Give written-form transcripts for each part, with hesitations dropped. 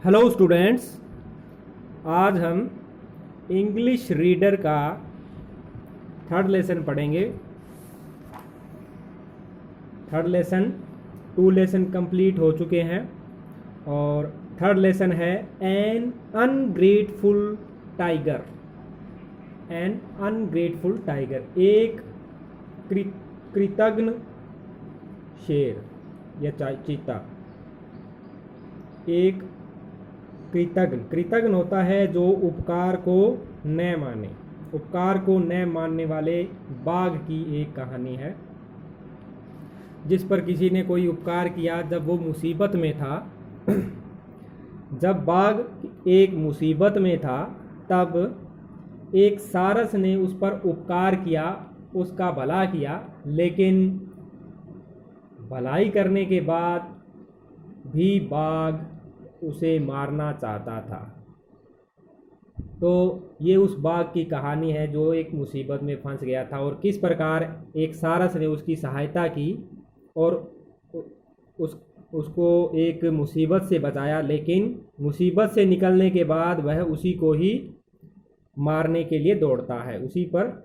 Hello students, आज हम English reader का थर्ड लेसन पढ़ेंगे। थर्ड लेसन 2 लेसन कंप्लीट हो चुके हैं और थर्ड लेसन है an ungrateful tiger. An ungrateful tiger, एक कृतज्ञ शेर या चीता। एक कृतज्ञ होता है जो उपकार को न माने। उपकार को न मानने वाले बाघ की एक कहानी है, जिस पर किसी ने कोई उपकार किया जब वो मुसीबत में था। जब बाघ एक मुसीबत में था तब एक सारस ने उस पर उपकार किया, उसका भला किया, लेकिन भलाई करने के बाद भी बाघ उसे मारना चाहता था। तो ये उस बाघ की कहानी है जो एक मुसीबत में फंस गया था और किस प्रकार एक सारस ने उसकी सहायता की और उसको एक मुसीबत से बचाया, लेकिन मुसीबत से निकलने के बाद वह उसी को ही मारने के लिए दौड़ता है, उसी पर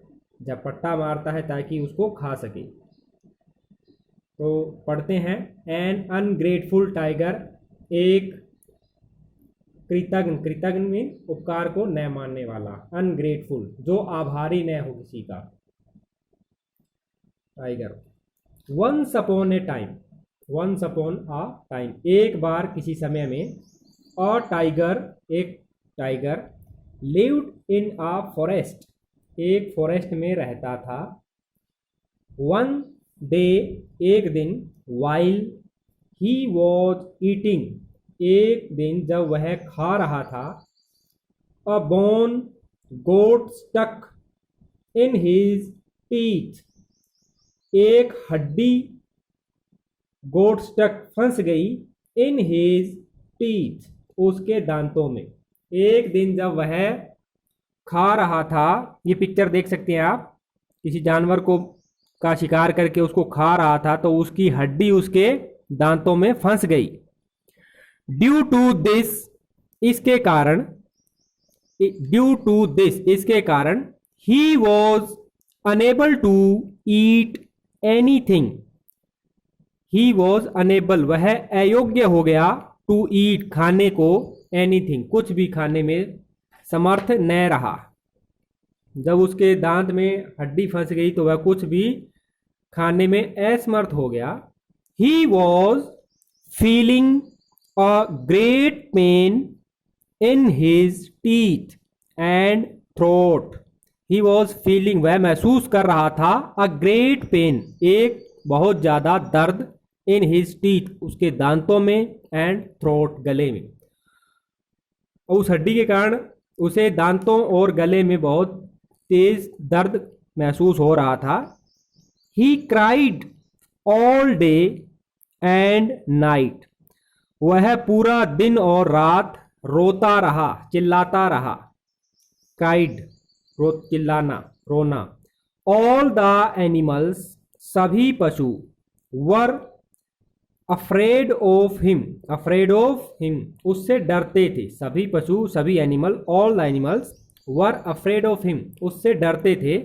झपट्टा मारता है ताकि उसको खा सके। तो पढ़ते हैं, एन अनग्रेटफुल टाइगर, एक कृतज्ञ में उपकार को न मानने वाला, अनग्रेटफुल जो आभारी न हो किसी का, tiger. Once upon a time, once upon a time, एक बार किसी समय में, अ टाइगर, एक tiger, lived in a forest, एक फॉरेस्ट में रहता था। वन डे, एक दिन, वाइल ही वॉज ईटिंग, एक दिन जब वह खा रहा था, a bone got stuck in his teeth, एक हड्डी गोट स्टक फंस गई, इन हिज टीथ, उसके दांतों में। एक दिन जब वह खा रहा था, ये पिक्चर देख सकते हैं आप, किसी जानवर को का शिकार करके उसको खा रहा था तो उसकी हड्डी उसके दांतों में फंस गई। ड्यू टू दिस, इसके कारण, ड्यू टू दिस, इसके कारण, he was unable to eat anything, he was unable, वह अयोग्य हो गया, टू ईट, खाने को, एनीथिंग, कुछ भी खाने में समर्थ न रहा। जब उसके दांत में हड्डी फंस गई तो वह कुछ भी खाने में असमर्थ हो गया। He was feeling a great pain in his teeth and throat, he was feeling, वह महसूस कर रहा था, a great pain, एक बहुत ज़्यादा दर्द, in his teeth, उसके दांतों में, and throat, गले में। उस हड्डी के कारण उसे दांतों और गले में बहुत तेज दर्द महसूस हो रहा था। he cried all day and night, वह पूरा दिन और रात रोता रहा, चिल्लाता रहा। क्राइड, चिल्लाना, रोना। ऑल द एनिमल्स, सभी पशु, were afraid of him, afraid of him, उससे डरते थे। सभी पशु, सभी animal, all the animals were afraid of him, उससे डरते थे।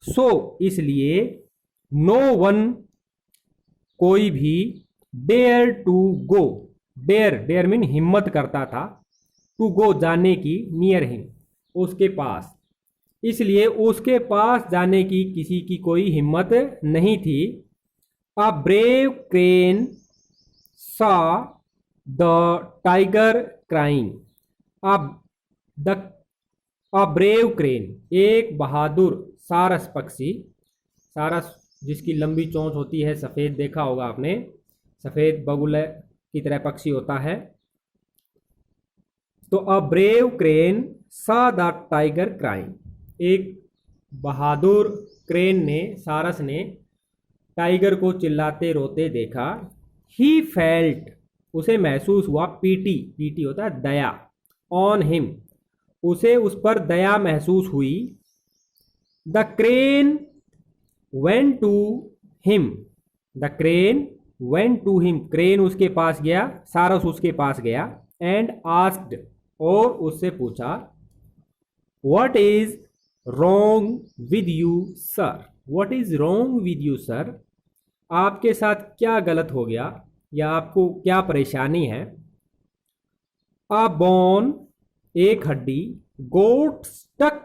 सो, इसलिए, नो वन, कोई भी, dare to go, dare mean हिम्मत करता था, टू गो, जाने की, नियर हिम, उसके पास, इसलिए उसके पास जाने की किसी की कोई हिम्मत नहीं थी। अ ब्रेव क्रेन सा द टाइगर क्राइंग, अब अ ब्रेव क्रेन, एक बहादुर सारस पक्षी, सारस जिसकी लंबी चोंच होती है, सफ़ेद, देखा होगा आपने, सफ़ेद बगुला की तरह पक्षी होता है। तो अ ब्रेव क्रेन सा द टाइगर क्राइंग, एक बहादुर क्रेन ने, सारस ने टाइगर को चिल्लाते रोते देखा। ही फेल्ट, उसे महसूस हुआ, पीटी, पीटी होता है दया, ऑन हिम, उसे उस पर दया महसूस हुई। The crane went to him, the crane went to him, crane उसके पास गया, सारस उसके पास गया। एंड आस्क्ड, और उससे पूछा, what is wrong with you sir, what is wrong with you sir, आपके साथ क्या गलत हो गया या आपको क्या परेशानी है। अ बोन, एक हड्डी, गोट स्टक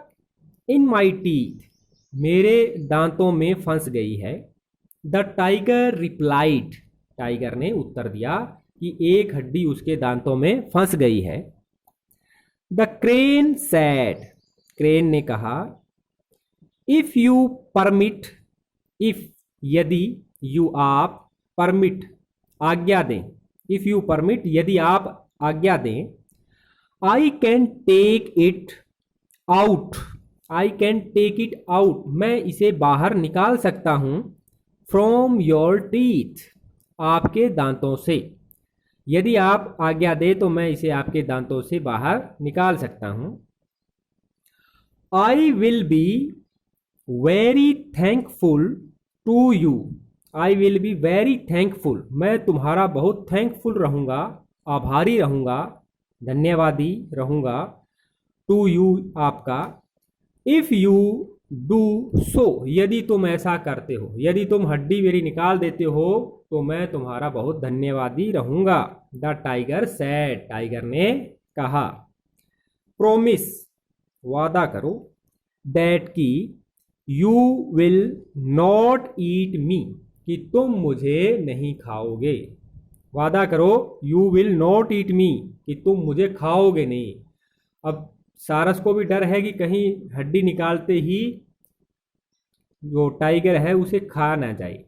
इन माई टीथ, मेरे दांतों में फंस गई है। द टाइगर रिप्लाइड, टाइगर ने उत्तर दिया कि एक हड्डी उसके दांतों में फंस गई है। द क्रेन सैड, क्रेन ने कहा, इफ यू परमिट, इफ यदि, यू आप, परमिट आज्ञा दें, इफ यू परमिट यदि आप आज्ञा दें, I can take it out, I can take it out, मैं इसे बाहर निकाल सकता हूं, फ्रॉम योर टीथ, आपके दांतों से, यदि आप आज्ञा दे तो मैं इसे आपके दांतों से बाहर निकाल सकता हूं। I will be very thankful to you, I will be very thankful, मैं तुम्हारा बहुत थैंकफुल रहूंगा, आभारी रहूंगा, धन्यवादी रहूंगा, टू यू आपका, इफ यू डू सो, यदि तुम ऐसा करते हो, यदि तुम हड्डी मेरी निकाल देते हो तो मैं तुम्हारा बहुत धन्यवादी रहूंगा। द टाइगर सैड, टाइगर ने कहा, प्रोमिस, वादा करो, दैट की, you will not eat me, कि तुम मुझे नहीं खाओगे, वादा करो, you will not eat me, कि तुम मुझे खाओगे नहीं। अब सारस को भी डर है कि कहीं हड्डी निकालते ही जो टाइगर है उसे खा ना जाए।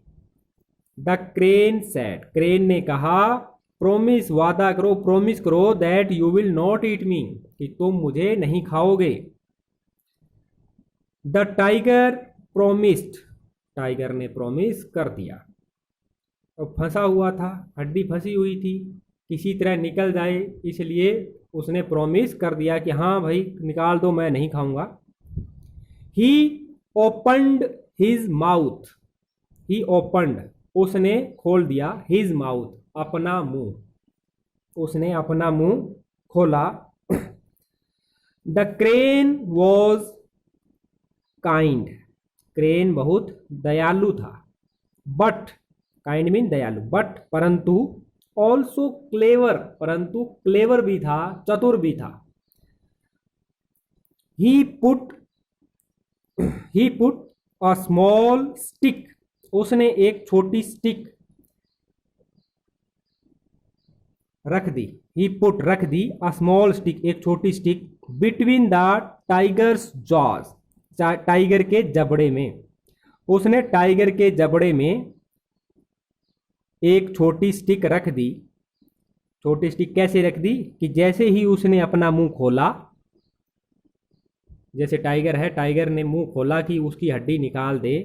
द क्रेन सैड, क्रेन ने कहा, प्रोमिस, वादा करो, प्रोमिस करो, that you will not eat me, कि तुम मुझे नहीं खाओगे। द टाइगर प्रोमिस्ड, टाइगर ने प्रोमिस कर दिया। तो फंसा हुआ था, हड्डी फंसी हुई थी, किसी तरह निकल जाए, इसलिए उसने प्रोमिस कर दिया कि हाँ भाई निकाल दो, मैं नहीं खाऊंगा। ही ओपन्ड हिज माउथ, ही ओपन्ड, उसने खोल दिया, हिज माउथ, अपना मुंह, उसने अपना मुंह खोला। The crane was kind, crane बहुत दयालु था, बट, काइंड मीन दयालु, बट परंतु, ऑल्सो क्लेवर, परंतु क्लेवर भी था, चतुर भी था। ही पुट अ स्मॉल स्टिक, उसने एक छोटी स्टिक रख दी, ही पुट रख दी, अ स्मॉल स्टिक, एक छोटी stick, between the tigers jaws, tiger के जबड़े में, उसने टाइगर के जबड़े में एक छोटी स्टिक रख दी। छोटी स्टिक कैसे रख दी कि जैसे ही उसने अपना मुंह खोला, जैसे टाइगर है, टाइगर ने मुंह खोला कि उसकी हड्डी निकाल दे,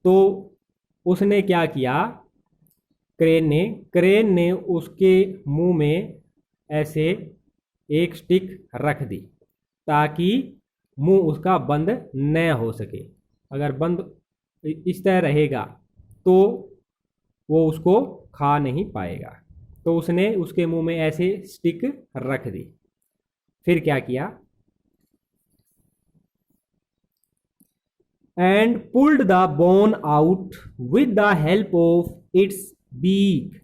तो उसने क्या किया, क्रेन ने उसके मुंह में ऐसे एक स्टिक रख दी ताकि मुंह उसका बंद न हो सके। अगर बंद इस तरह रहेगा तो वो उसको खा नहीं पाएगा, तो उसने उसके मुंह में ऐसे स्टिक रख दी। फिर क्या किया, and pulled the bone out with the help of its beak,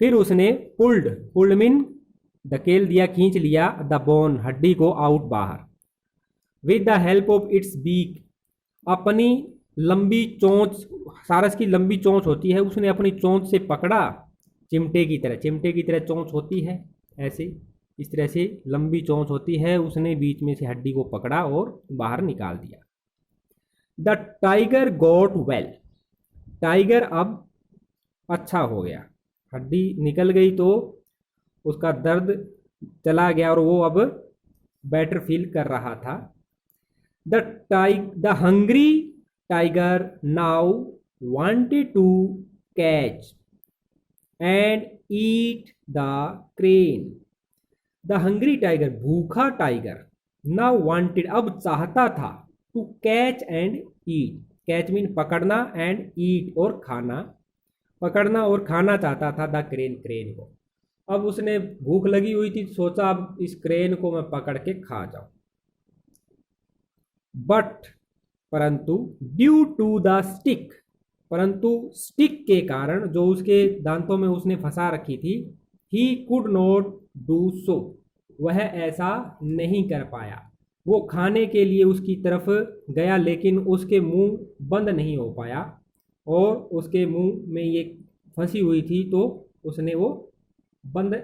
फिर उसने पुल्ड मीन धकेल दिया, खींच लिया, द बोन, हड्डी को, आउट, बाहर, with the help of its beak, अपनी लंबी चोंच, सारस की लंबी चोंच होती है, उसने अपनी चोंच से पकड़ा, चिमटे की तरह चोंच होती है, ऐसे इस तरह से लंबी चोंच होती है, उसने बीच में से हड्डी को पकड़ा और बाहर निकाल दिया। The tiger got well, tiger अब अच्छा हो गया, हड्डी निकल गई तो उसका दर्द चला गया और वो अब बेटर फील कर रहा था। The hungry tiger now wanted to catch and eat the crane, the hungry tiger, भूखा टाइगर, नाउ वांटेड, अब चाहता था, to catch and eat, catch mean पकड़ना, एंड ईट और खाना, पकड़ना और खाना चाहता था, द क्रेन, क्रेन को। अब उसने भूख लगी हुई थी, सोचा अब इस क्रेन को मैं पकड़ के खा जाऊं। बट परंतु ड्यू टू द स्टिक, परंतु स्टिक के कारण, जो उसके दांतों में उसने फंसा रखी थी, he could not do so, वह ऐसा नहीं कर पाया। वो खाने के लिए उसकी तरफ गया लेकिन उसके मुंह बंद नहीं हो पाया और उसके मुंह में ये फंसी हुई थी, तो उसने वो बंद,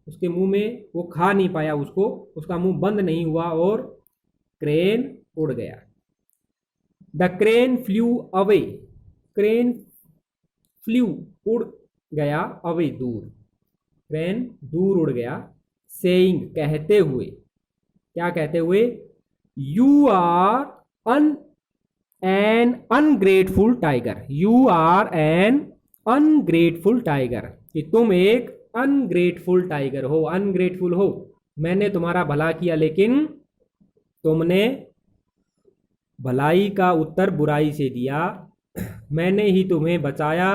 उसके मुंह में वो खा नहीं पाया उसको, उसका मुंह बंद नहीं हुआ और क्रेन उड़ गया। The crane flu away, crane flu उड़ गया, अवे दूर, क्रेन दूर उड़ गया, सेइंग कहते हुए, क्या कहते हुए, you are an an ungrateful tiger, you are an ungrateful tiger, कि तुम एक अनग्रेटफुल टाइगर हो, अनग्रेटफुल हो, मैंने तुम्हारा भला किया लेकिन तुमने भलाई का उत्तर बुराई से दिया, मैंने ही तुम्हें बचाया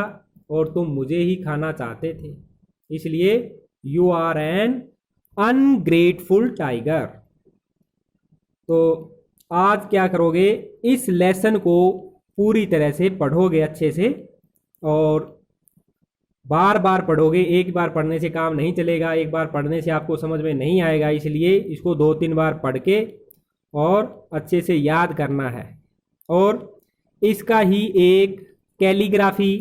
और तुम मुझे ही खाना चाहते थे, इसलिए you are an ungrateful tiger. तो आज क्या करोगे, इस लेसन को पूरी तरह से पढ़ोगे अच्छे से और बार बार पढ़ोगे, एक बार पढ़ने से काम नहीं चलेगा, एक बार पढ़ने से आपको समझ में नहीं आएगा, इसलिए इसको 2-3 बार पढ़ के और अच्छे से याद करना है। और इसका ही एक कैलीग्राफी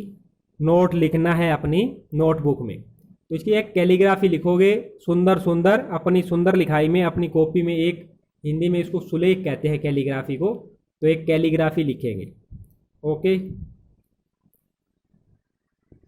नोट लिखना है अपनी नोटबुक में, तो इसकी एक कैलीग्राफी लिखोगे सुंदर सुंदर, अपनी सुंदर लिखाई में अपनी कॉपी में, एक हिंदी में इसको सुलेख कहते हैं कैलीग्राफी को, तो एक कैलीग्राफी लिखेंगे। ओके।